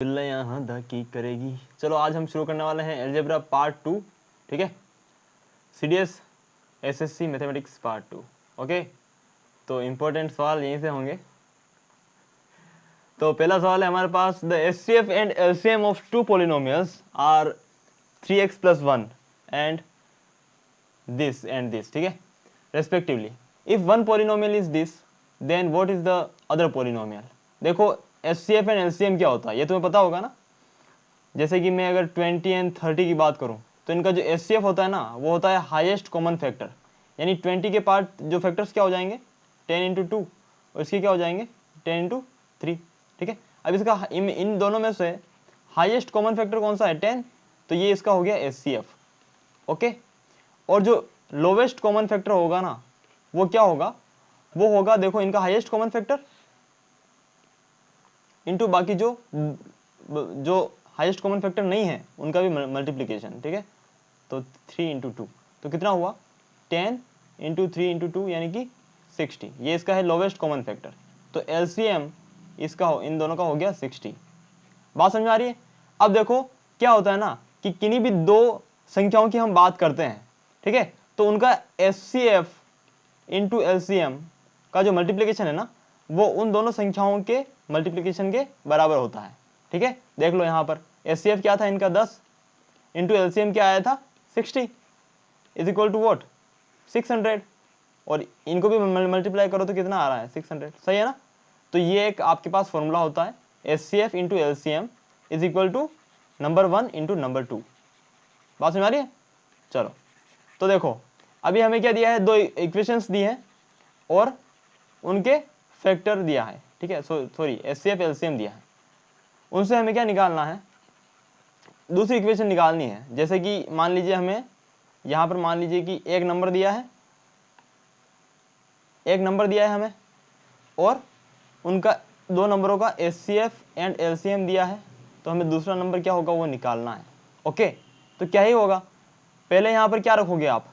बिल्ला यहाँ दा की करेगी। चलो आज हम शुरू करने वाले हैं अलजेब्रा पार्ट 2, ठीक है, CDS SSC mathematics part 2। Okay, तो इम्पोर्टेंट सवाल यहीं से होंगे। तो पहला सवाल है हमारे पास, the HCF and LCM of two polynomials are 3x + 1 and this, ठीक है, respectively. If one polynomial is this, then what is the other polynomial. देखो एचसीएफ एंड एलसीएम क्या होता है ये तुम्हें पता होगा ना। जैसे कि मैं अगर 20 एंड 30 की बात करूं तो इनका जो एचसीएफ होता है ना वो होता है हाईएस्ट कॉमन फैक्टर, यानी 20 के पार्ट जो फैक्टर्स क्या हो जाएंगे 10 × 2 और इसके क्या हो जाएंगे 10 × 3, ठीक है। अब इसका इन दोनों में से हाईएस्ट कॉमन फैक्टर कौन सा है 10, तो ये इसका हो गया एचसीएफ। ओके, और जो लोवेस्ट कॉमन फैक्टर होगा ना वो क्या होगा, वो होगा देखो इनका हाईएस्ट कॉमन फैक्टर इनटू बाकी जो हाईएस्ट कॉमन फैक्टर नहीं है उनका भी मल्टीप्लिकेशन, ठीक है। तो 3 × 2 तो कितना हुआ 10 × 3 × 2 यानी कि 60, ये इसका है लोवेस्ट कॉमन फैक्टर। तो एलसीएम इसका इन दोनों का हो गया 60। बात समझ आ रही है। अब देखो क्या होता है ना कि किन्हीं भी दो संख्याओं की हम बात करते हैं, ठीक है, तो उनका एचसीएफ × एलसीएम का जो मल्टीप्लिकेशन है ना वो उन दोनों संख्याओं के मल्टीप्लिकेशन के बराबर होता है, ठीक है। देख लो यहाँ पर एचसीएफ क्या था इनका 10 × एलसीएम क्या आया था 60 = व्हाट 600, और इनको भी मल्टीप्लाई करो तो कितना आ रहा है 600, सही है ना। तो ये एक आपके पास फॉर्मूला होता है एचसीएफ × एलसीएम = नंबर 1 × नंबर 2। बात समझ आ रही है। चलो तो देखो अभी हमें क्या दिया है, दो इक्वेशंस दी हैं और उनके फैक्टर दिया है, ठीक है, सॉरी एचसीएफ एलसीएम दिया है। उनसे हमें क्या निकालना है, दूसरी इक्वेशन निकालनी है। जैसे कि मान लीजिए हमें यहाँ पर मान लीजिए कि एक नंबर दिया है हमें, और उनका दो नंबरों का एचसीएफ एंड एलसीएम दिया है, तो हमें दूसरा नंबर क्या होगा वो निकालना है। ओके, तो क्या ही होगा, पहले यहाँ पर क्या रखोगे आप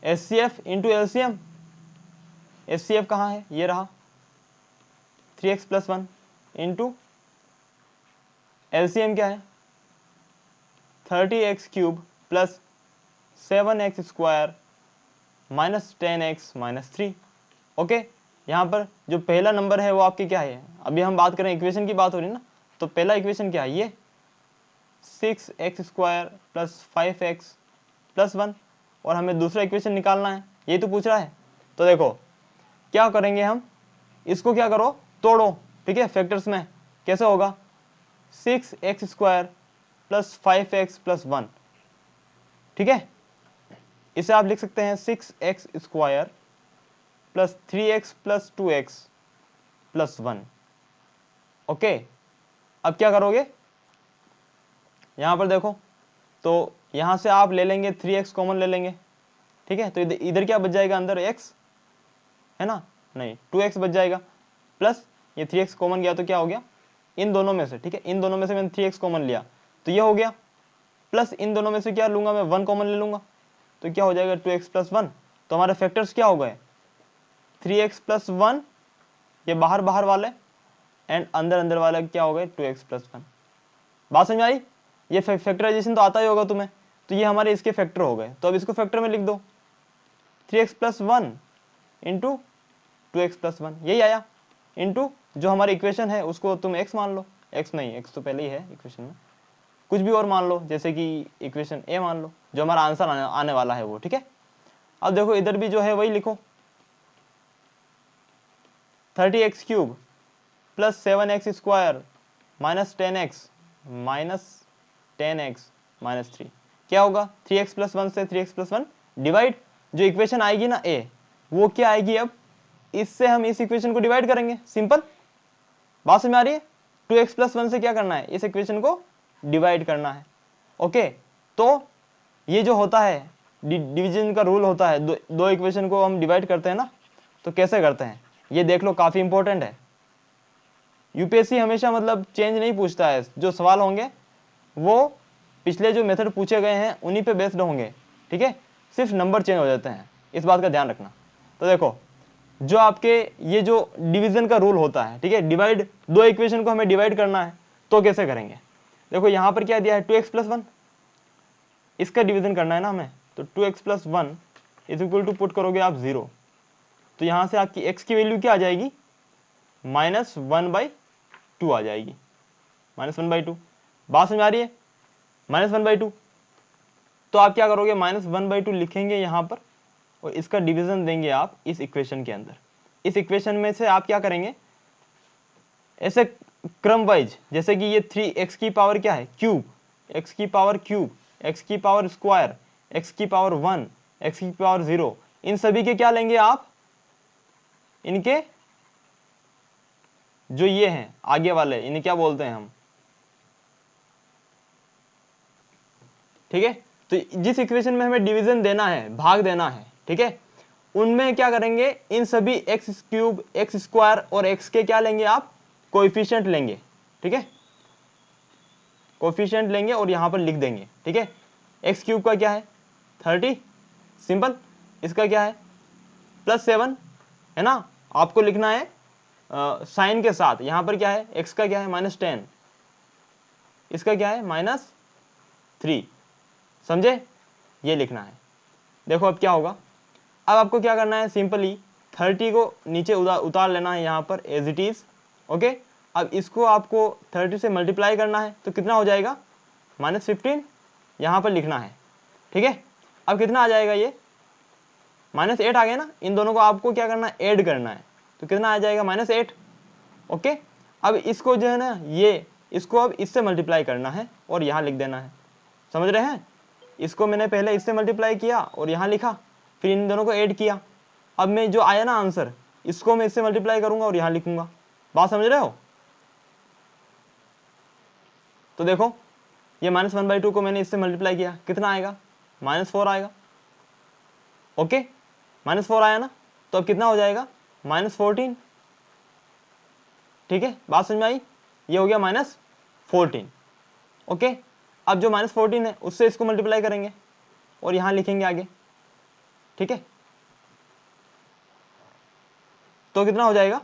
एचसीएफ × एलसीएम। एचसीएफ कहाँ है, ये रहा 3x + 1 इंटू एलसीएम क्या है 30x³ + 7x² - 10x - 3। ओके, यहाँ पर जो पहला नंबर है वो आपके क्या है, अभी हम बात करें इक्वेशन की बात हो रही है ना, तो पहला इक्वेशन क्या है ये 6x² + 5x + 1, और हमें दूसरा इक्वेशन निकालना है, ये तो पूछ रहा है। तो देखो क्या करेंगे हम, इसको क्या करो तोड़ो, ठीक है, फैक्टर्स में कैसे होगा 6x² + 5x + 1, ठीक है। इसे आप लिख सकते हैं 6x² + 3x + 2x + 1। ओके, अब क्या करोगे यहां पर देखो, तो यहां से आप ले लेंगे 3x कॉमन ले लेंगे, ठीक है, तो इधर क्या बच जाएगा अंदर x है ना, नहीं 2x बच जाएगा, प्लस ये 3x कॉमन गया तो क्या हो गया इन दोनों में से, ठीक है, इन दोनों में से मैंने 3x कॉमन लिया तो ये हो गया, प्लस इन दोनों में से क्या लूंगा मैं 1 कॉमन ले लूंगा तो क्या हो जाएगा 2x + 1। तो हमारे फैक्टर्स क्या हो गए 3x + 1, ये बाहर बाहर वाले, एंड अंदर अंदर वाले क्या हो गए 2x + 1। बात समझ आई, ये फैक्टराइजेशन तो आता ही होगा तुम्हें, तो ये हमारे इसके फैक्टर हो गए। तो अब इसको फैक्टर में लिख दो 3x + 1 इंटू 2x + 1, यही आया, इंटू जो हमारी इक्वेशन है उसको तुम x मान लो, x नहीं, x तो पहले ही है इक्वेशन में, कुछ भी और मान लो, जैसे कि इक्वेशन a मान लो, जो हमारा आंसर आने वाला है वो, ठीक है। अब देखो इधर भी जो है वही लिखो 30x³ + 7x² - 10x - 3, क्या होगा 3x + 1 से 3x + 1 डिवाइड, जो इक्वेशन आएगी ना a वो क्या आएगी, अब इससे हम इस इक्वेशन को डिवाइड करेंगे, सिंपल। बात समझ में आ रही है, 2x + 1 से क्या करना है इस इक्वेशन को डिवाइड करना है। ओके, तो ये जो होता है डिवीजन का रूल होता है, दो इक्वेशन को हम डिवाइड करते हैं ना, तो कैसे करते हैं ये देख लो, काफी इंपॉर्टेंट है। यूपीएससी हमेशा मतलब चेंज नहीं पूछता है, जो सवाल होंगे वो पिछले जो मेथड पूछे गए हैं उन्हीं पे बेस्ड होंगे, ठीक है, सिर्फ नंबर चेंज हो जाते हैं, इस बात का ध्यान रखना। तो देखो जो आपके ये जो डिवीजन का रूल होता है, ठीक है, डिवाइड, दो इक्वेशन को हमें डिवाइड करना है, तो कैसे करेंगे? देखो यहाँ पर क्या दिया है 2x + 1, इसका डिवीजन करना है ना हमें, तो 2x + 1 = पुट करोगे आप 0, तो यहाँ से आपकी x की वैल्यू क्या आ जाएगी? -1/2 आ जाएगी, -1/2। बात समझ आ रही है? -1/2। तो आप क्या करोगे, -1/2 लिखेंगे यहाँ पर और इसका डिवीजन देंगे आप इस इक्वेशन के अंदर। इस इक्वेशन में से आप क्या करेंगे, ऐसे क्रम वाइज, जैसे कि ये 3x की पावर क्या है क्यूब, x की पावर क्यूब, x की पावर स्क्वायर, x की पावर 1, x की पावर 0, इन सभी के क्या लेंगे आप, इनके जो ये हैं आगे वाले, इन्हें क्या बोलते हैं हम, ठीक है। तो जिस इक्वेशन में हमें डिवीजन देना है, भाग देना है, ठीक है, उनमें क्या करेंगे, इन सभी एक्स क्यूब, एक्स स्क्वायर और एक्स के क्या लेंगे आप, कोएफिशिएंट लेंगे, ठीक है, कोएफिशिएंट लेंगे और यहां पर लिख देंगे, ठीक है। एक्स क्यूब का क्या है 30, सिंपल। इसका क्या है +7, है ना, आपको लिखना है साइन के साथ। यहां पर क्या है, एक्स का क्या है -10, इसका क्या है -3, समझे, ये लिखना है। देखो अब क्या होगा, अब आपको क्या करना है, सिंपली 30 को नीचे उतार लेना है यहाँ पर एज इट इज, ओके। अब इसको आपको 30 से मल्टीप्लाई करना है, तो कितना हो जाएगा -15, यहाँ पर लिखना है, ठीक है। अब कितना आ जाएगा, ये -8 आ गया ना, इन दोनों को आपको क्या करना है, ऐड करना है, तो कितना आ जाएगा -8, ओके। अब इसको जो है ना, ये इसको अब इससे मल्टीप्लाई करना है और यहाँ लिख देना है, समझ रहे हैं। इसको मैंने पहले इससे मल्टीप्लाई किया और यहाँ लिखा, फिर इन दोनों को ऐड किया। अब मैं जो आया ना आंसर, इसको मैं इससे मल्टीप्लाई करूंगा और यहाँ लिखूंगा। बात समझ रहे हो? तो देखो ये -1/2 को मैंने इससे मल्टीप्लाई किया, कितना आएगा, -4 आएगा, ओके, -4 आया ना, तो अब कितना हो जाएगा -14, ठीक है। बात समझ में आई, ये हो गया -14, ओके। अब जो -14 है उससे इसको मल्टीप्लाई करेंगे और यहाँ लिखेंगे आगे, ठीक है। तो कितना हो जाएगा,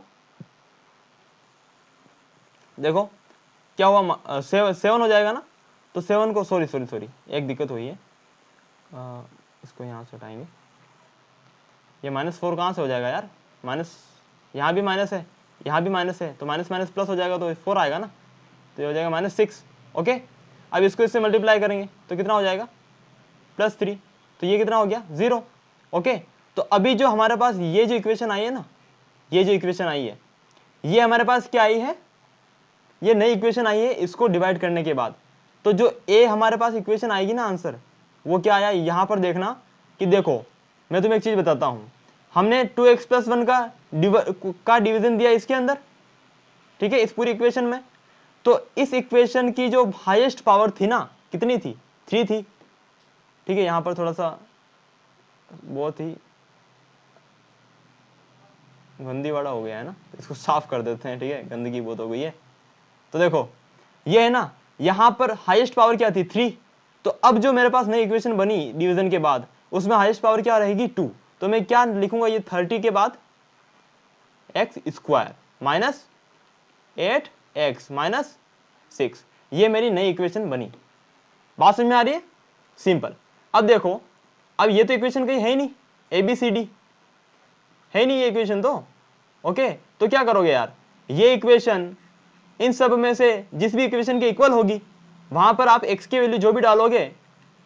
देखो क्या हुआ, 7 हो जाएगा ना, तो 7 को सॉरी एक दिक्कत हुई है, इसको यहाँ से हटाएंगे, ये -4 कहाँ से हो जाएगा यार, माइनस, यहाँ भी माइनस है, यहाँ भी माइनस है, तो माइनस माइनस प्लस हो जाएगा, तो 4 आएगा ना, तो ये हो जाएगा -6, ओके। अब इसको इससे मल्टीप्लाई करेंगे तो कितना हो जाएगा +3, तो ये कितना हो गया 0, ओके। तो अभी जो हमारे पास ये जो इक्वेशन आई है ना, ये जो इक्वेशन आई है, ये हमारे पास क्या आई है, ये नई इक्वेशन आई है इसको डिवाइड करने के बाद। तो जो ए हमारे पास इक्वेशन आएगी ना आंसर, वो क्या आया, यहाँ पर देखना कि देखो मैं तुम्हें एक चीज बताता हूँ, हमने 2x + 1 का डिवीजन दिया इसके अंदर, ठीक है, इस पूरी इक्वेशन में। तो इस इक्वेशन की जो हाईएस्ट पावर थी ना, कितनी थी, 3 थी, ठीक है। यहाँ पर थोड़ा सा बहुत ही गंदी वाला हो गया है ना, इसको साफ कर देते हैं, ठीक है, गंदगी बहुत हो गई है। तो देखो ये है ना, यहां पर हाईएस्ट पावर क्या थी 3, तो अब जो मेरे पास नई इक्वेशन बनी डिवीजन के बाद, उसमें हाईएस्ट पावर क्या रहेगी 2, तो मैं क्या लिखूंगा, ये 30 के बाद x² -8x -6, ये मेरी नई इक्वेशन बनी। बात समझ में आ रही है, सिंपल। अब देखो, अब ये तो इक्वेशन कहीं है ही नहीं, ABCD है नहीं ये इक्वेशन तो, ओके। तो क्या करोगे यार, ये इक्वेशन इन सब में से जिस भी इक्वेशन के इक्वल होगी, वहां पर आप x की वैल्यू जो भी डालोगे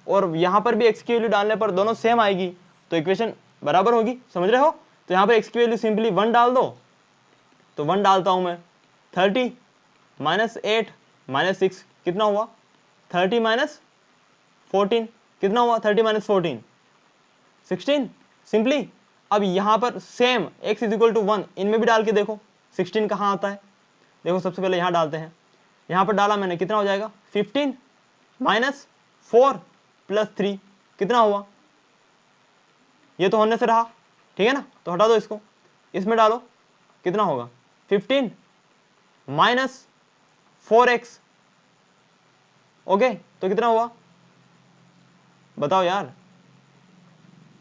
और यहां पर भी x की वैल्यू डालने पर दोनों सेम आएगी, तो इक्वेशन बराबर होगी, समझ रहे हो। तो यहां पर x की वैल्यू सिंपली 1 डाल दो, तो 1 डालता हूं मैं, 30 -8 -6 कितना हुआ, 30 - 14 कितना हुआ, 30 - 14 16, सिंपली। अब यहां पर सेम x = 1 इनमें भी डाल के देखो 16 कहां आता है, देखो सबसे पहले यहां डालते हैं, यहां पर डाला मैंने, कितना हो जाएगा 15 -4 + 3 कितना हुआ, ये तो होने से रहा, ठीक है ना, तो हटा दो इसको, इसमें डालो कितना होगा 15 -4x, ओके। तो कितना हुआ बताओ यार,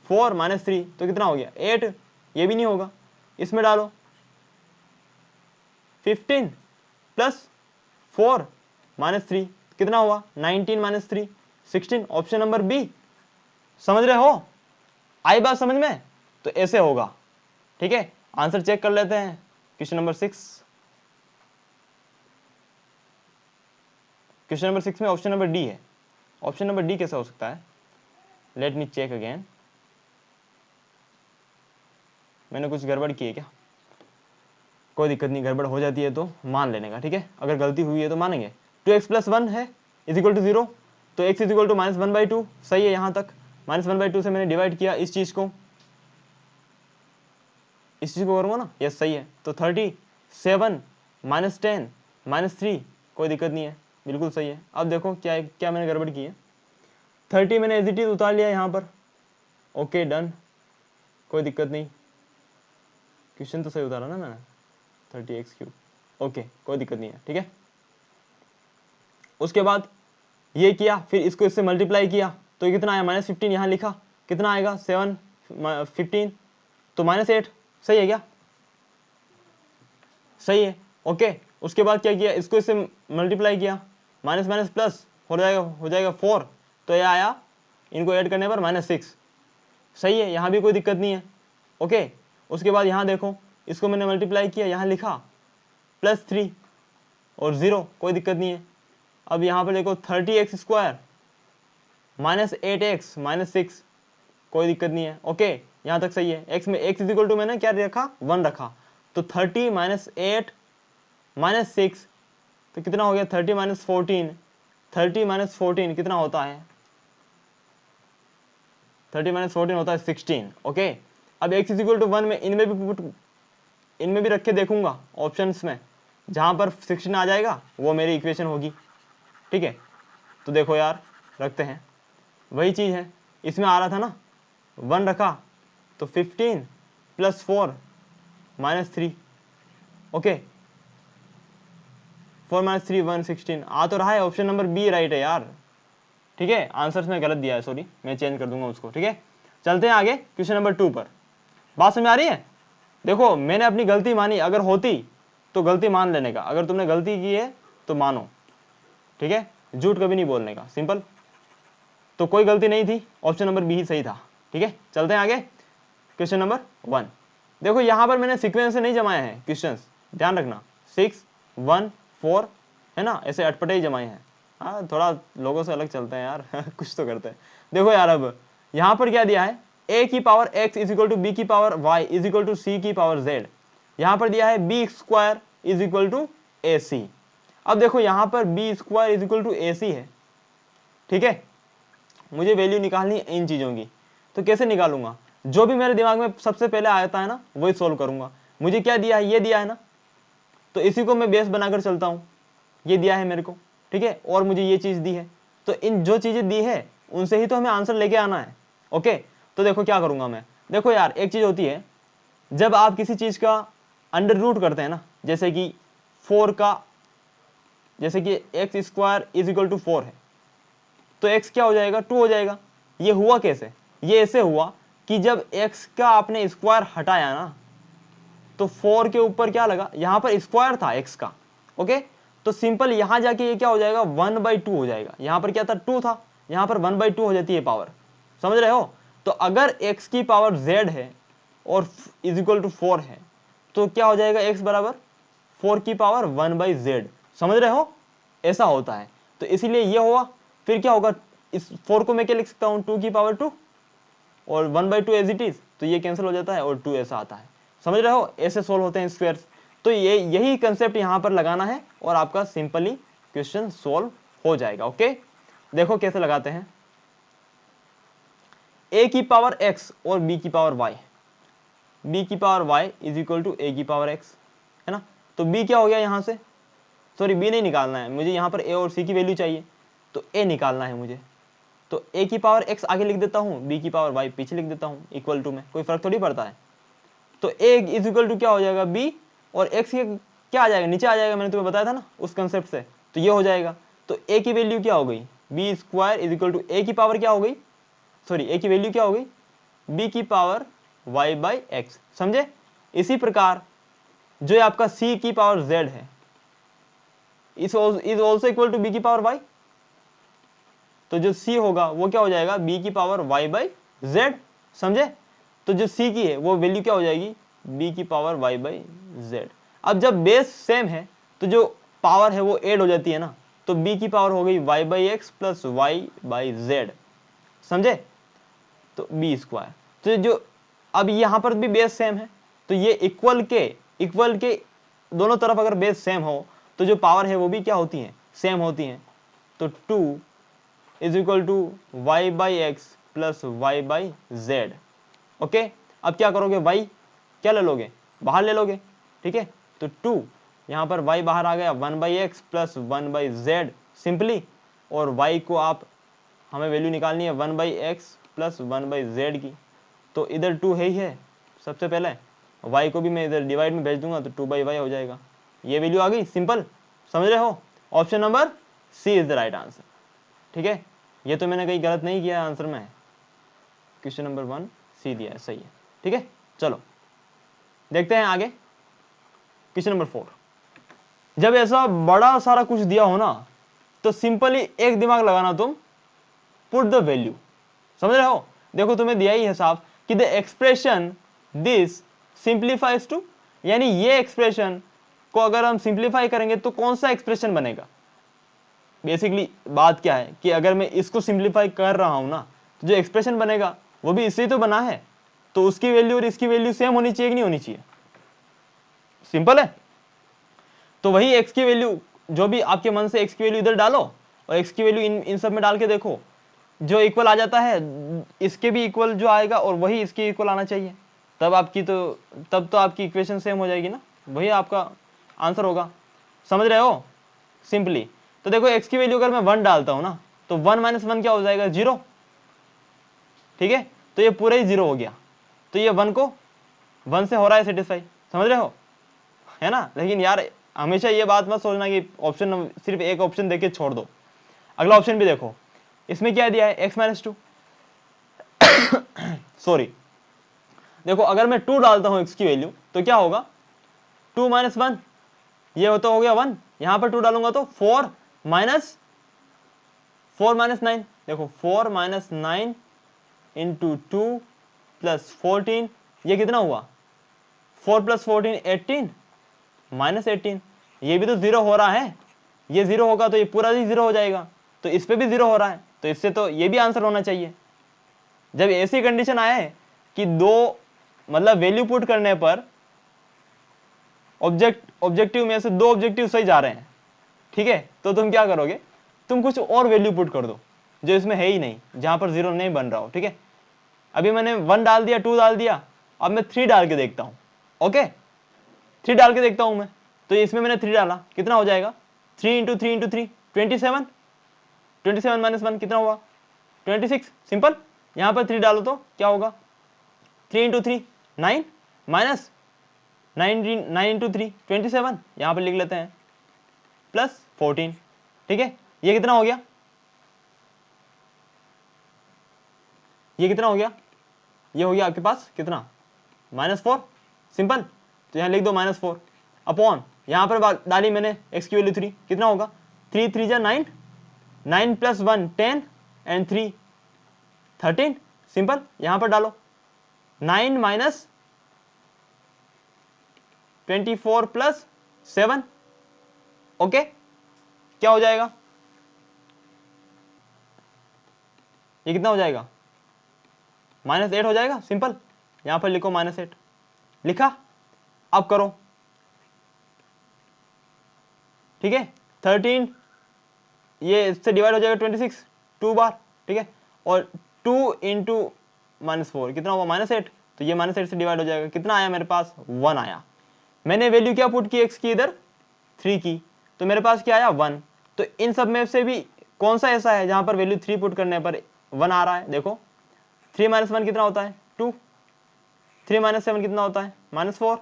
4 - 3 तो कितना हो गया 8, ये भी नहीं होगा, इसमें डालो 15 + 4 -3 कितना हुआ 19 - 3 16, ऑप्शन नंबर बी। समझ रहे हो, आई बात समझ में? तो ऐसे होगा, ठीक है। आंसर चेक कर लेते हैं। क्वेश्चन नंबर 6, क्वेश्चन नंबर 6 में ऑप्शन नंबर डी है। ऑप्शन नंबर डी कैसे हो सकता है? Let me check again. मैंने कुछ गड़बड़ की है क्या? कोई दिक्कत नहीं, गड़बड़ हो जाती है तो मान लेने का, ठीक है। अगर गलती हुई है तो मानेंगे। 2x + 1 है = 0, तो x = -1/2 सही है। यहाँ तक -1/2 से मैंने डिवाइड किया इस चीज को करूँगा ना, यस सही है। तो 37 - 10 - 3 कोई दिक्कत नहीं है, बिल्कुल सही है। अब देखो क्या है, क्या मैंने गड़बड़ की है। 30 मैंने एज इट इज उतार लिया यहाँ पर, ओके डन, कोई दिक्कत नहीं। क्वेश्चन तो सही उतारा ना मैंने, 30x3, ओके कोई दिक्कत नहीं है, ठीक है। उसके बाद ये किया, फिर इसको इससे मल्टीप्लाई किया, तो ये कितना आया -15, यहाँ लिखा कितना आएगा 7 15, तो -8 सही है क्या? सही है, ओके। उसके बाद क्या किया, इसको इससे मल्टीप्लाई किया, माइनस माइनस प्लस हो जाएगा 4, तो ये आया, इनको ऐड करने पर -6 सही है, यहाँ भी कोई दिक्कत नहीं है, ओके। उसके बाद यहाँ देखो, इसको मैंने मल्टीप्लाई किया, यहाँ लिखा +3 और 0 कोई दिक्कत नहीं है। अब यहाँ पर देखो 30x² -8x -6 कोई दिक्कत नहीं है, ओके यहाँ तक सही है। x में x = मैंने क्या रखा 1 रखा, तो 30 - 8 - 6 तो कितना हो गया 30 - 14, 30 - 14 कितना होता है 30 - 14 होता है 16, ओके। अब x = 1 में इनमें भी रख के देखूंगा ऑप्शंस में, जहां पर 16 आ जाएगा वो मेरी इक्वेशन होगी, ठीक है। तो देखो यार रखते हैं, वही चीज है, इसमें आ रहा था ना 1 रखा, तो 15 + 4 -3, ओके 4 - 3 1 16 आ तो रहा है, ऑप्शन नंबर बी राइट है यार, ठीक है। आंसर्स में गलत दिया है, सॉरी, मैं चेंज कर दूंगा उसको, ठीक है। चलते हैं आगे क्वेश्चन नंबर 2 पर। बात समझ आ रही है? देखो मैंने अपनी गलती मानी, अगर होती तो गलती मान लेने का, अगर तुमने गलती की है तो मानो, ठीक है, झूठ कभी नहीं बोलने का, सिंपल। तो कोई गलती नहीं थी, ऑप्शन नंबर बी ही सही था, ठीक है। चलते हैं आगे क्वेश्चन नंबर 1। देखो यहाँ पर मैंने सीक्वेंस से नहीं जमाए हैं क्वेश्चंस, ध्यान रखना, 6 1 4 है ना, ऐसे अटपटे ही जमाए हैं। हाँ थोड़ा लोगों से अलग चलते हैं यार कुछ तो करते हैं। देखो यार अब यहाँ पर क्या दिया है, a की पावर x = b की पावर y = c की पावर z। यहाँ पर दिया है b² = ac। अब देखो यहाँ पर b² = ac है, ठीक है। मुझे वैल्यू निकालनी है इन चीजों की, तो कैसे निकालूंगा, जो भी मेरे दिमाग में सबसे पहले आता है ना वही सोल्व करूंगा। मुझे क्या दिया है, ये दिया है ना, तो इसी को मैं बेस बनाकर चलता हूँ, ये दिया है मेरे को, ठीक है, और मुझे ये चीज दी है, तो इन जो चीजें दी है उनसे ही तो हमें आंसर लेके आना है, ओके। तो देखो क्या करूंगा मैं, देखो यार एक चीज होती है, जब आप किसी चीज का अंडर रूट करते हैं ना, जैसे कि 4 का, जैसे कि x² = 4 है, तो x क्या हो जाएगा 2 हो जाएगा। ये हुआ कैसे, ये ऐसे हुआ कि जब x का आपने स्क्वायर हटाया ना, तो 4 के ऊपर क्या लगा, यहां पर स्क्वायर था x का, ओके। तो सिंपल यहां जाके ये क्या हो जाएगा 1/2 हो जाएगा, यहां पर क्या था 2 था, यहां पर 1/2 हो जाती है पावर, समझ रहे हो। तो अगर x की पावर z है और =4 है, तो क्या हो जाएगा x बराबर 4 की पावर 1/z, समझ रहे हो, ऐसा होता है। तो इसीलिए ये हुआ, फिर क्या होगा, इस 4 को मैं क्या लिख सकता हूँ 2 की पावर 2 और 1/2 एज इट इज, तो ये कैंसिल हो जाता है और 2 ऐसा आता है, समझ रहे हो, ऐसे सोल्व होते हैं स्क्वायर्स। तो ये यही कंसेप्ट यहाँ पर लगाना है और आपका सिंपली क्वेश्चन सोल्व हो जाएगा, ओके। देखो कैसे लगाते हैं, a की पावर x और b की पावर y, b की पावर y = a की पावर x, है ना। तो b क्या हो गया यहाँ से, सॉरी b नहीं निकालना है मुझे, यहाँ पर a और c की वैल्यू चाहिए, तो a निकालना है मुझे, तो a की पावर x आगे लिख देता हूँ, b की पावर y पीछे लिख देता हूँ, इक्वल टू में कोई फर्क थोड़ी पड़ता है। तो a = क्या हो जाएगा b, और x के क्या आ जाएगा नीचे आ जाएगा, मैंने तुम्हें बताया था ना उस कंसेप्ट से, तो ये हो जाएगा। तो a की वैल्यू क्या हो गई, b² = a की पावर क्या हो गई, सॉरी a की वैल्यू क्या हो गई b की पावर y/x, समझे। इसी प्रकार जो आपका c की पावर z है, is also equal to b की पावर वाई। तो जो c होगा वो क्या हो जाएगा, b की पावर y बाई जेड। समझे? तो जो c की है वो वैल्यू क्या हो जाएगी, b की पावर y बाई जेड। अब जब बेस सेम है तो जो पावर है वो ऐड हो जाती है ना, तो b की पावर हो गई y by x plus y by z. समझे? तो बी स्क्वायर। तो जो अब यहाँ पर भी बेस सेम है तो ये इक्वल के दोनों तरफ अगर बेस सेम हो तो जो पावर है वो भी क्या होती है, सेम होती है। तो 2 is equal to y by x plus y by z. Okay, अब क्या करोगे, y क्या ले लोगे, बाहर ले लोगे। ठीक है, तो 2 यहाँ पर y बाहर आ गया, 1 by x plus 1 by Z simply. और y को आप, हमें वैल्यू निकालनी है 1 by x plus 1 by Z की। तो इधर 2 है ही है, सबसे पहले y को भी मैं इधर डिवाइड में भेज दूंगा तो 2 बाई वाई हो जाएगा। ये वैल्यू आ गई, सिंपल। समझ रहे हो? Option number C is the right answer. ठीक है, ये तो मैंने कहीं गलत नहीं किया आंसर में, क्वेश्चन नंबर 1 सी दिया है, सही है। ठीक है, चलो देखते हैं आगे। क्वेश्चन नंबर 4, जब ऐसा बड़ा सारा कुछ दिया हो ना तो सिंपली एक दिमाग लगाना तुम, पुट द वैल्यू। समझ रहे हो? देखो तुम्हें दिया ही है साफ कि the expression this simplifies to, यानी ये एक्सप्रेशन को अगर हम सिंप्लीफाई करेंगे तो कौन सा एक्सप्रेशन बनेगा। बेसिकली बात क्या है कि अगर मैं इसको सिंप्लीफाई कर रहा हूं ना तो जो एक्सप्रेशन बनेगा वो भी इससे तो बना है, तो उसकी वैल्यू और इसकी वैल्यू सेम होनी चाहिए कि नहीं होनी चाहिए। सिंपल है। तो वही x की वैल्यू, जो भी आपके मन से x की वैल्यू इधर डालो और x की वैल्यू इन सब में डाल के देखो, जो इक्वल आ जाता है इसके भी इक्वल जो आएगा और वही इसके इक्वल आना चाहिए, तब तो आपकी इक्वेशन सेम हो जाएगी ना, वही आपका आंसर होगा। समझ रहे हो? सिंपली तो देखो x की वैल्यू अगर मैं 1 डालता हूं ना तो 1 माइनस 1 क्या हो जाएगा, 0। ठीक है, तो ये पूरा ही 0 हो गया। तो ये 1 को 1 से हो रहा है सेटिस्फाई। समझ रहे हो? है ना? लेकिन यार हमेशा ये बात मत सोचना कि ऑप्शन सिर्फ एक ऑप्शन देके छोड़ दो, अगला ऑप्शन भी देखो। इसमें क्या दिया है, x माइनस 2। सॉरी, देखो अगर मैं 2 डालता हूं x की वैल्यू तो क्या होगा, 2 माइनस 1, ये तो हो गया 1। यहां पर 2 डालूंगा तो 4 माइनस 9। देखो 4 माइनस 9 इंटू 2 प्लस 14, ये कितना हुआ, 4 प्लस 14 18 माइनस 18। ये भी तो 0 हो रहा है, ये 0 होगा तो ये पूरा ही 0 हो जाएगा, तो इस पे भी 0 हो रहा है, तो इससे तो ये भी आंसर होना चाहिए। जब ऐसी कंडीशन आए है कि दो मतलब वैल्यू पुट करने पर ऑब्जेक्टिव में से 2 ऑब्जेक्टिव सही जा रहे हैं, ठीक है, तो तुम क्या करोगे, तुम कुछ और वैल्यू पुट कर दो जो इसमें है ही नहीं, जहां पर 0 नहीं बन रहा हो। ठीक है, अभी मैंने 1 डाल दिया, 2 डाल दिया, अब मैं 3 डाल के देखता हूं। ओके, 3 डाल के देखता हूं मैं, तो इसमें मैंने 3 डाला, कितना हो जाएगा, 3 इंटू 3 इंटू 3 27, 27 माइनस 1 कितना हुआ, 26। सिंपल, यहां पर 3 डालो तो क्या होगा, 3 इंटू 3 9 माइनस 9 इंटू 3 27, यहां पर लिख लेते हैं प्लस 14। ठीक है, ये कितना हो गया, ये कितना हो गया, ये हो गया आपके पास कितना, -4। सिंपल, तो यहां लिख दो -4 अपॉन, यहां पर डाली मैंने x की वैल्यू 3, कितना होगा, 3 3 जा 9, 9 प्लस 1 10 एंड 3 13। सिंपल, यहां पर डालो 9 माइनस 24 प्लस 7। ओके, क्या हो जाएगा, ये कितना हो जाएगा, -8 हो जाएगा। सिंपल, यहां पर लिखो -8, लिखा, अब करो। ठीक है, 13 ये इससे डिवाइड हो जाएगा 26 2 बार। ठीक है, और 2 इंटू -4 कितना हुआ, -8, तो ये -8 से डिवाइड हो जाएगा, कितना आया मेरे पास, 1 आया। मैंने वैल्यू क्या पुट की x की, इधर 3 की, तो मेरे पास क्या आया, 1। तो इन सब में से भी कौन सा ऐसा है जहां पर वैल्यू 3 पुट करने पर 1 आ रहा है, देखो 3 माइनस 1 कितना होता है, 2, 3 माइनस 7 कितना होता है, -4,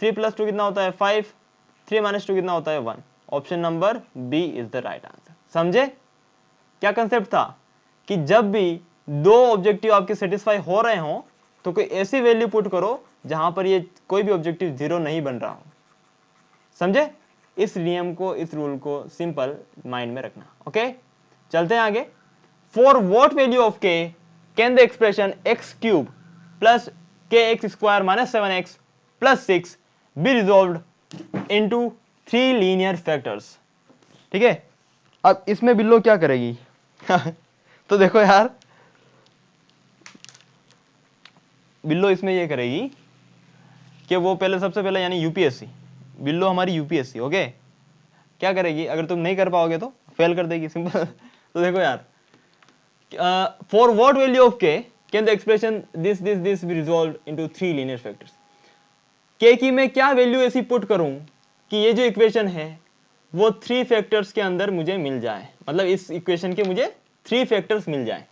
3 प्लस 2 कितना होता है, 5, 3 माइनस 2 कितना होता है, 1। Option number B is the right answer. समझे क्या कंसेप्ट था, कि जब भी 2 ऑब्जेक्टिव आपके सेटिस्फाई हो रहे हो तो कोई ऐसी वैल्यू पुट करो जहां पर ये कोई भी ऑब्जेक्टिव 0 नहीं बन रहा हो। समझे? इस नियम को, इस रूल को सिंपल माइंड में रखना। ओके, चलते हैं आगे। For what value of k can the expression x cube plus kx square minus 7x plus 6 be resolved into 3 linear factors. ठीक है, अब इसमें बिल्लो क्या करेगी? तो देखो यार, बिल्लो इसमें ये करेगी कि वो पहले, सबसे पहले यानी यूपीएससी, बिल्लो हमारी यूपीएससी। ओके, क्या करेगी? अगर तुम नहीं कर पाओगे तो फेल कर देगी, सिंपल। तो देखो यार, for what value of k can the expression this be resolved into 3 linear factors. k की मैं क्या वैल्यू ऐसी पुट करूं कि ये जो इक्वेशन है वो 3 फैक्टर्स के अंदर मुझे मिल जाए, मतलब इस इक्वेशन के मुझे 3 फैक्टर्स मिल जाए।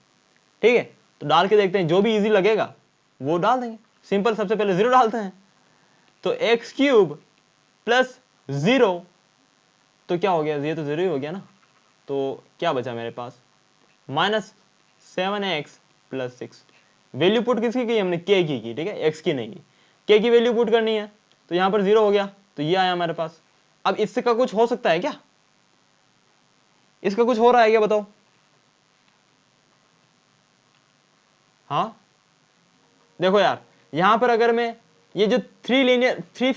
ठीक है, तो डाल के देखते हैं, जो भी इजी लगेगा वो डाल देंगे। सिंपल, सबसे पहले 0 डालते हैं, तो एक्स क्यूब प्लस 0, तो क्या हो गया? ये तो 0 ही हो गया ना, तो क्या बचा मेरे पास? Minus 7x plus 6। Value put किसकी की? हमने k की, ठीक है, x की नहीं की। k की वैल्यू पुट करनी है, तो यहां पर 0 हो गया, तो ये आया हमारे पास। अब इससे का कुछ हो सकता है क्या? इसका कुछ हो रहा है क्या, बताओ? हाँ, देखो यार, यहां पर अगर मैं ये जो 3 लीनियर 3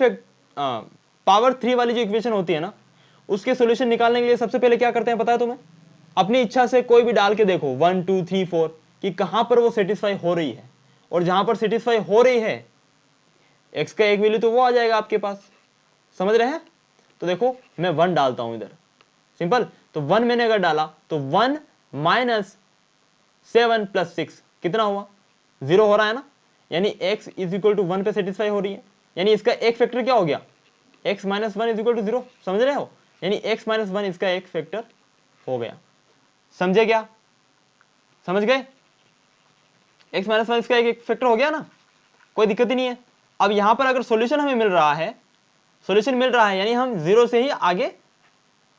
पावर 3 वाली जो इक्वेशन होती है ना, उसके सॉल्यूशन निकालने के लिए सबसे पहले क्या करते हैं पता है तुम्हें? अपनी इच्छा से कोई भी डाल के देखो 1 2 3 4 कि कहां पर वो सेटिस्फाई हो रही है, और जहां पर सेटिस्फाई हो रही है x का एक वैल्यू तो वो आ जाएगा आपके पास। समझ रहे हैं? तो देखो मैं 1 डालता हूं इधर, सिंपल। तो 1 मैंने अगर डाला तो 1 माइनस 7 प्लस 6 कितना हुआ? 0 हो रहा है ना, यानी x इज इक्वल टू 1 पे सेटिस्फाई हो रही है, यानी इसका एक फैक्टर क्या हो गया? x minus 1 is equal to 0। समझ रहे हो? यानी x माइनस 1 इसका एक फैक्टर हो गया। समझे क्या? समझ गए? x माइनस 1 इसका एक फैक्टर हो गया ना, कोई दिक्कत ही नहीं है। अब यहां पर अगर सॉल्यूशन हमें मिल रहा है, सॉल्यूशन मिल रहा है यानी हम 0 से ही आगे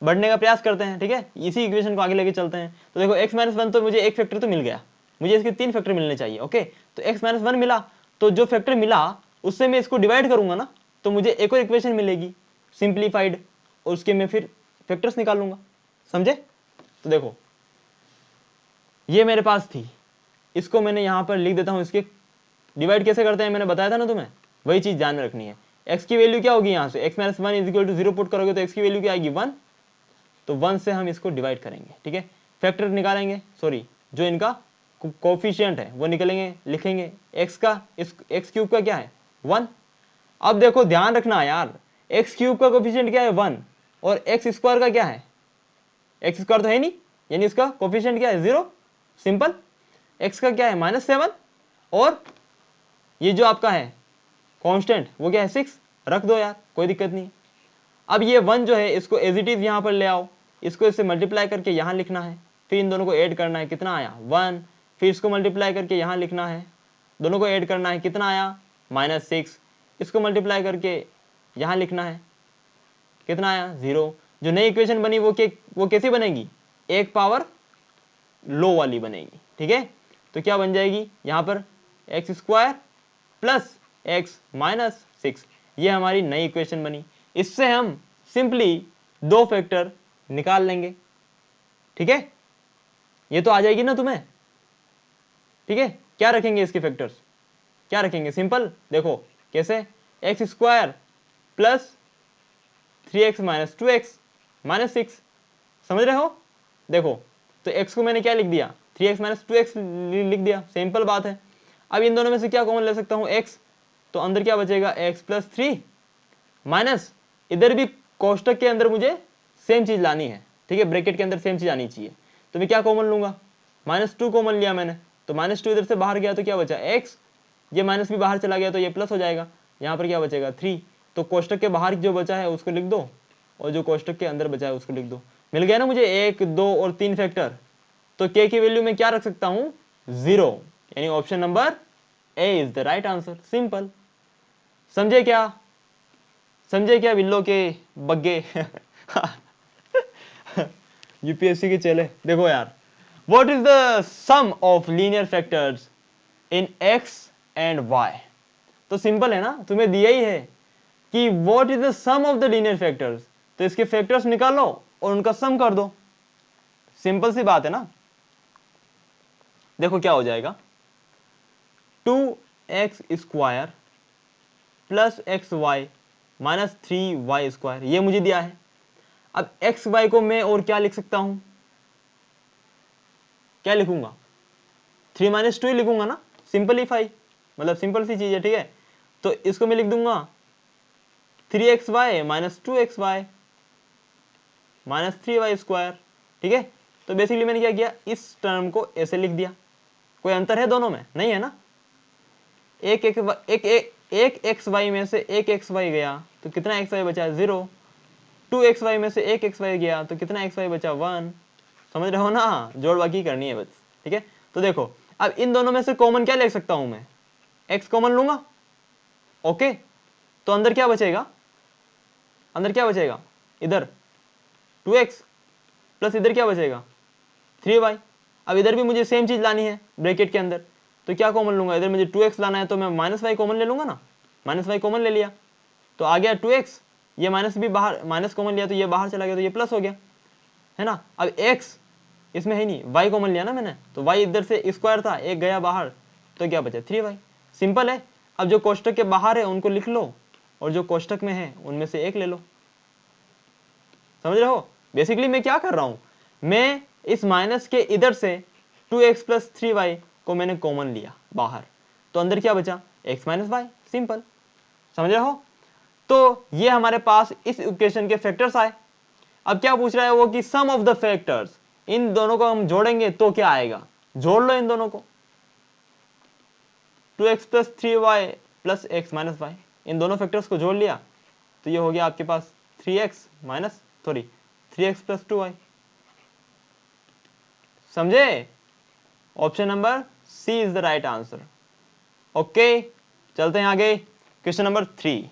बढ़ने का प्रयास करते हैं। ठीक है, इसी इक्वेशन को आगे लेके चलते हैं। तो देखो x माइनस 1, तो मुझे एक फैक्टर तो मिल गया, मुझे इसके 3 फैक्टर मिलने चाहिए। ओके, तो x माइनस 1 मिला, तो जो फैक्टर मिला उससे मैं इसको डिवाइड करूंगा ना, तो मुझे एक और इक्वेशन मिलेगी सिंप्लीफाइड, और उसके मैं फिर फैक्टर्स निकाल लूंगा। समझे? तो देखो ये मेरे पास थी, इसको मैंने यहां पर लिख देता हूं। इसके डिवाइड कैसे करते हैं मैंने बताया था ना तुम्हें, वही चीज ध्यान में रखनी है। x की वैल्यू क्या होगी? यहां से x minus 1 is equal to 0 put करोगे तो x की वैल्यू क्या आएगी? 1। तो 1 से हम इसको डिवाइड करेंगे। ठीक है, फैक्टर निकालेंगे, सॉरी जो इनका कोफिशिएंट है वो निकलेंगे, लिखेंगे। x का, इस x क्यूब का क्या है? 1। अब देखो ध्यान रखना यार, x क्यूब का कोफिशिएंट क्या है? 1, और x स्क्वायर का क्या है? x स्क्वायर तो है नहीं, यानी इसका कोफिशिएंट क्या है? 0। सिंपल। x का क्या है? -7, और ये जो आपका है कांस्टेंट वो क्या है? 6। रख दो यार, कोई दिक्कत नहीं। अब ये 1 जो है इसको एज इट इज यहां पर ले आओ, इसको इससे मल्टीप्लाई करके यहां लिखना है, फिर इन दोनों को ऐड करना है, कितना आया? 1। फिर इसको मल्टीप्लाई करके यहां लिखना है, दोनों को ऐड करना है, कितना आया? -6। इसको मल्टीप्लाई करके यहां लिखना है, कितना आया? 0। जो नई इक्वेशन बनी वो कैसी बनेगी? एक पावर लो वाली बनेगी। ठीक है, तो क्या बन जाएगी यहां पर? X square plus x minus 6, ये हमारी नई इक्वेशन बनी। इससे हम सिंपली 2 फैक्टर निकाल लेंगे। ठीक है, ये तो आ जाएगी ना तुम्हें? ठीक है, क्या रखेंगे इसके फैक्टर्स? क्या रखेंगे? सिंपल, देखो कैसे? X square plus 3x minus 2x minus 6। समझ रहे हो? देखो, तो x को मैंने क्या लिख दिया? 3x माइनस 2x लिख दिया, सिंपल बात है। अब इन दोनों में से क्या कॉमन ले सकता हूं? x, तो अंदर क्या बचेगा? x प्लस 3 माइनस, इधर भी कोष्टक के अंदर मुझे सेम चीज लानी है। ठीक है, ब्रैकेट के अंदर सेम चीज आनी चाहिए, तो मैं क्या कॉमन लूंगा? -2 कॉमन लिया मैंने, तो -2 इधर से बाहर गया तो क्या बचा? x, ये माइनस भी बाहर चला गया तो ये प्लस हो जाएगा, यहाँ पर क्या बचेगा? 3। तो कोष्टक के बाहर जो बचा है उसको लिख दो, और जो कोष्टक के अंदर बचा है उसको लिख दो। मिल गया ना मुझे 1 2 और 3 फैक्टर। तो k की वैल्यू में क्या रख सकता हूं? 0, यानी option number A is the right answer. Simple. समझे क्या? समझे क्या बिल्लो के बग्गे? यूपीएससी के चले। देखो यार, what is the sum of linear factors in x and y? तो सिंपल है ना, तुम्हें दिया ही है कि what is the sum of the linear factors. तो इसके फैक्टर्स निकालो और उनका सम कर दो। सिंपल सी बात है ना। देखो क्या हो जाएगा, 2x² plus XY minus 3y², ये मुझे दिया है। अब XY को मैं और क्या लिख सकता हूं, क्या लिखूंगा, 3 - 2 ही लिखूंगा ना, सिंपलीफाई, मतलब सिंपल सी चीज है, ठीक है। तो इसको मैं लिख दूंगा 3xy minus 2xy minus 3y², ठीक है। तो बेसिकली मैंने क्या किया, इस टर्म को ऐसे लिख दिया। कोई अंतर है दोनों में, नहीं है ना। एक XY में से एक XY गया तो कितना XY बचा, 0। 2xy में से एक XY गया तो कितना XY बचा, 1। समझ रहे हो ना, जोड़ बाकी करनी है बस, ठीक है। तो देखो अब इन दोनों में से कॉमन क्या ले सकता हूं मैं, x कॉमन लूंगा, ओके। तो अंदर क्या बचेगा, अंदर क्या बचेगा, इधर 2x प्लस इधर क्या बचेगा 3y। अब इधर भी मुझे सेम चीज लानी है ब्रैकेट के अंदर, तो क्या कॉमन लूंगा, इधर मुझे 2x लाना है तो मैं माइनस वाई कॉमन ले लूंगा ना, माइनस वाई कॉमन ले लिया तो आ गया 2x, ये माइनस भी बाहर, माइनस कॉमन लिया तो ये बाहर चला गया तो ये प्लस हो गया, है ना। अब x इसमें है नहीं, y कॉमन लिया ना मैंने, तो y इधर से स्क्वायर था, एक गया बाहर तो क्या बचा 3y। सिंपल है। अब जो कोष्टक के बाहर है उनको लिख लो और जो कोष्टक में है उनमें से एक ले लो। समझ रहे हो, बेसिकली मैं क्या कर रहा हूं, मैं इस माइनस के इधर से 2x प्लस 3y को मैंने कॉमन लिया बाहर, तो अंदर क्या बचा x माइनस वाई, सिंपल। समझ रहे हो। तो ये हमारे पास इस इक्वेशन के फैक्टर्स आए। अब क्या पूछ रहा है वो कि सम ऑफ द फैक्टर्स, इन दोनों को हम जोड़ेंगे तो क्या आएगा, जोड़ लो इन दोनों को, 2x plus 3y plus x minus Y, इन दोनों फैक्टर्स को जोड़ लिया तो ये हो गया आपके पास 3x प्लस 2y। समझे, option number C is the right answer. Okay, चलते हैं आगे। क्वेश्चन नंबर 3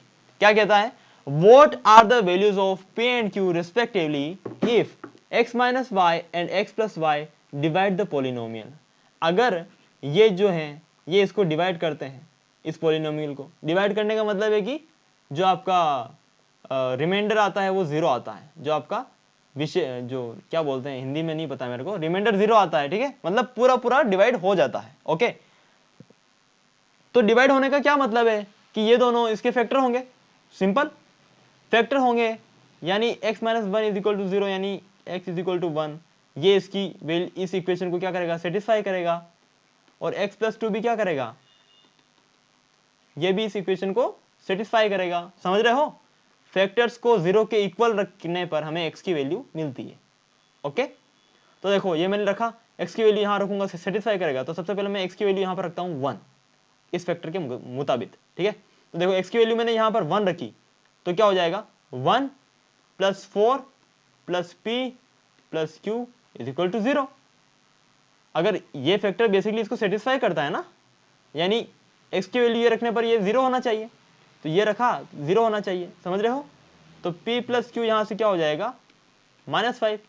क्या कहता है, what are the values of p and q respectively if x minus y and x plus y divide the polynomial. अगर ये जो है ये इसको डिवाइड करते हैं, इस पोलिनोमियल को डिवाइड करने का मतलब है कि जो आपका रिमाइंडर आता है वो 0 आता है, जो आपका विषय जो क्या बोलते हैं हिंदी में नहीं पता मेरे को, रिमाइंडर 0 आता है, ठीक है, मतलब पूरा पूरा डिवाइड हो जाता है। ओके, तो डिवाइड होने का क्या मतलब है कि ये दोनों इसके फैक्टर होंगे, सिंपल फैक्टर होंगे, यानी x minus 1 is equal to 0, यानी x इज इक्वल टू 1, ये इसकी इस इक्वेशन को क्या करेगा, सेटिस्फाई करेगा। और x प्लस 2 भी क्या करेगा, ये भी इस इक्वेशन को सेटिस्फाई करेगा। समझ रहे हो, फैक्टर्स को 0 के इक्वल रखने पर हमें x की वैल्यू मिलती है। ओके, तो देखो ये मैंने रखा, x की वैल्यू यहाँ रखूंगा, सेटिस्फाई करेगा, तो सबसे पहले मैं x की वैल्यू यहाँ पर रखता हूँ 1 इस फैक्टर के मुताबिक, ठीक है। तो देखो x की वैल्यू मैंने यहाँ पर 1 रखी तो क्या हो जाएगा 1 plus 4 plus p plus q is equal to 0। अगर ये फैक्टर बेसिकली इसको सेटिस्फाई करता है ना, यानी x की वैल्यू ये रखने पर ये 0 होना चाहिए, तो ये रखा 0 होना चाहिए। समझ रहे हो, तो p प्लस क्यू यहाँ से क्या हो जाएगा -5,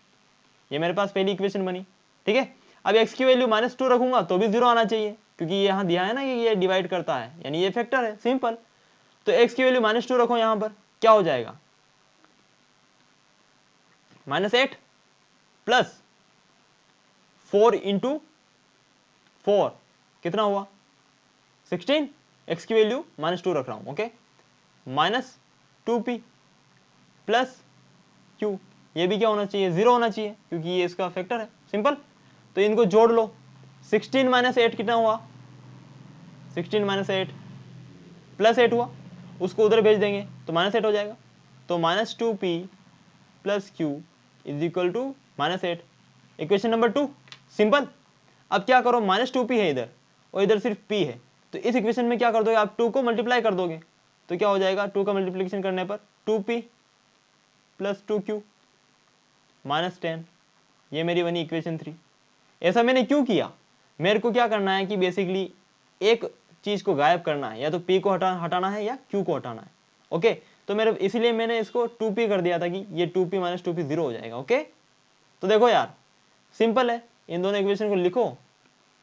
ये मेरे पास पहली इक्वेशन बनी, ठीक है। अब x की वैल्यू -2 रखूंगा तो भी 0 आना चाहिए, क्योंकि ये यहाँ दिया है ना कि ये डिवाइड करता है, यानी ये फैक्टर है, सिंपल। तो x की वैल्यू -2 रखो यहाँ पर, क्या हो जाएगा -8 प्लस 4 इंटू 4 कितना हुआ 16, x की वैल्यू -2 रख रहा हूं, okay, minus 2p plus q, ये भी क्या होना चाहिए 0 होना चाहिए, क्योंकि ये इसका फैक्टर है, सिंपल। तो इनको जोड़ लो, 16 - 8 कितना हुआ 16 - 8 प्लस 8 हुआ, उसको उधर भेज देंगे तो -8 हो जाएगा। तो -2p plus q is equal to -8, equation number 2, simple. अब क्या करो, -2p है इधर और इधर सिर्फ p है, तो इस इक्वेशन में क्या कर दोगे आप, 2 को मल्टीप्लाई कर दोगे, तो क्या हो जाएगा 2 का मल्टीप्लिकेशन करने पर 2p प्लस 2q -10, ये मेरी बनी इक्वेशन 3। ऐसा मैंने क्यों किया, मेरे को क्या करना है कि बेसिकली एक चीज को गायब करना है, या तो p को हटाना है या q को हटाना है। ओके, तो मेरे इसीलिए मैंने इसको 2p कर दिया था कि ये 2p - 2p 0 हो जाएगा। ओके, तो देखो यार सिंपल है, इन दोनों इक्वेशन को लिखो,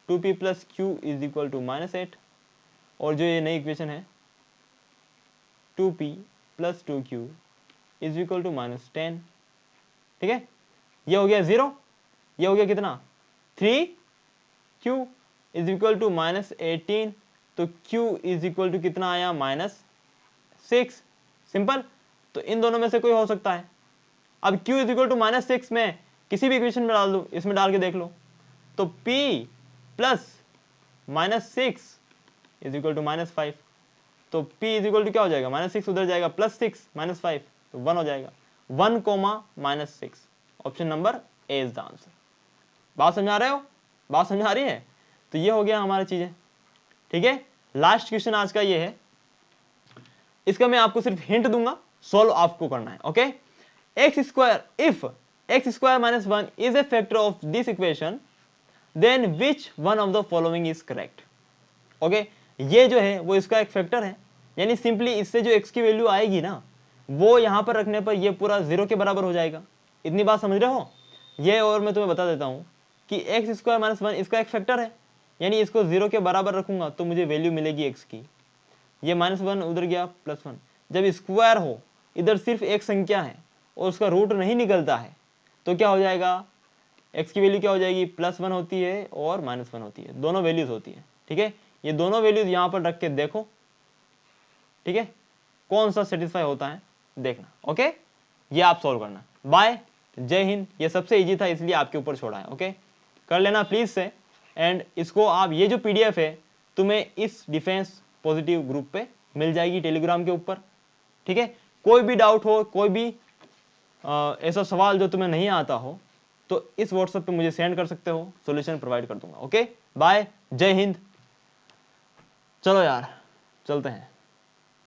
2p plus q is equal to -8, और जो ये नई इक्वेशन है 2p plus 2q is equal to -10, ठीक है। ये हो गया 0, ये हो गया कितना 3q इज इक्वल टू -18, तो q इज इक्वल टू कितना आया -6। सिंपल। तो इन दोनों में से कोई हो सकता है। अब q इज इक्वल टू -6 में किसी भी इक्वेशन में डाल दो, इसमें डाल के देख लो। तो p plus -6 is equal to -5, तो p इज इक्वल टू क्या हो जाएगा -6 उधर जाएगा, +6 -5 तो 1 हो जाएगा। 1, -6, option number A is the answer. बात समझा रहे हो, बात समझा रही है। तो ये हो गया हमारी चीजें, ठीक है। लास्ट क्वेश्चन आज का ये है, इसका मैं आपको सिर्फ हिंट दूंगा, सॉल्व आपको करना है। Okay, x², if x² - 1 is a factor of this equation, then which one of the following is correct. Okay, ये जो है वो इसका एक फैक्टर है, यानी सिंपली इससे जो x की वैल्यू आएगी ना, वो यहां पर रखने पर ये पूरा 0 के बराबर हो जाएगा। इतनी बात समझ रहे हो ये। और मैं तुम्हें बता देता हूं कि x² - 1 इसका एक फैक्टर है, यानी इसको 0 के बराबर रखूंगा तो मुझे वैल्यू मिलेगी x की। ये -1 उधर गया +1। जब स्क्वायर हो, इधर सिर्फ एक संख्या है और उसका रूट नहीं निकलता है, तो क्या हो जाएगा, x की वैल्यू क्या हो जाएगी, +1 होती है और -1 होती है, दोनों वैल्यूज होती है, ठीक है। ये दोनों वैल्यूज यहां पर रख के देखो, ठीक है, कौन सा सेटिस्फाई होता है देखना। ओके, ये आप सॉल्व करना। बाय, जय हिंद। ये सबसे इजी था इसलिए आपके ऊपर छोड़ा है। ओके, कर लेना प्लीज से। एंड इसको आप, ये जो पीडीएफ है तुम्हें इस डिफेंस पॉजिटिव ग्रुप पे मिल जाएगी टेलीग्राम के ऊपर, ठीक है। कोई भी डाउट हो, कोई भी ऐसा सवाल जो तुम्हें नहीं आता हो, तो इस व्हाट्सएप पे मुझे सेंड कर सकते हो, सॉल्यूशन प्रोवाइड कर दूंगा। ओके, बाय, जय हिंद। चलो यार, चलते हैं।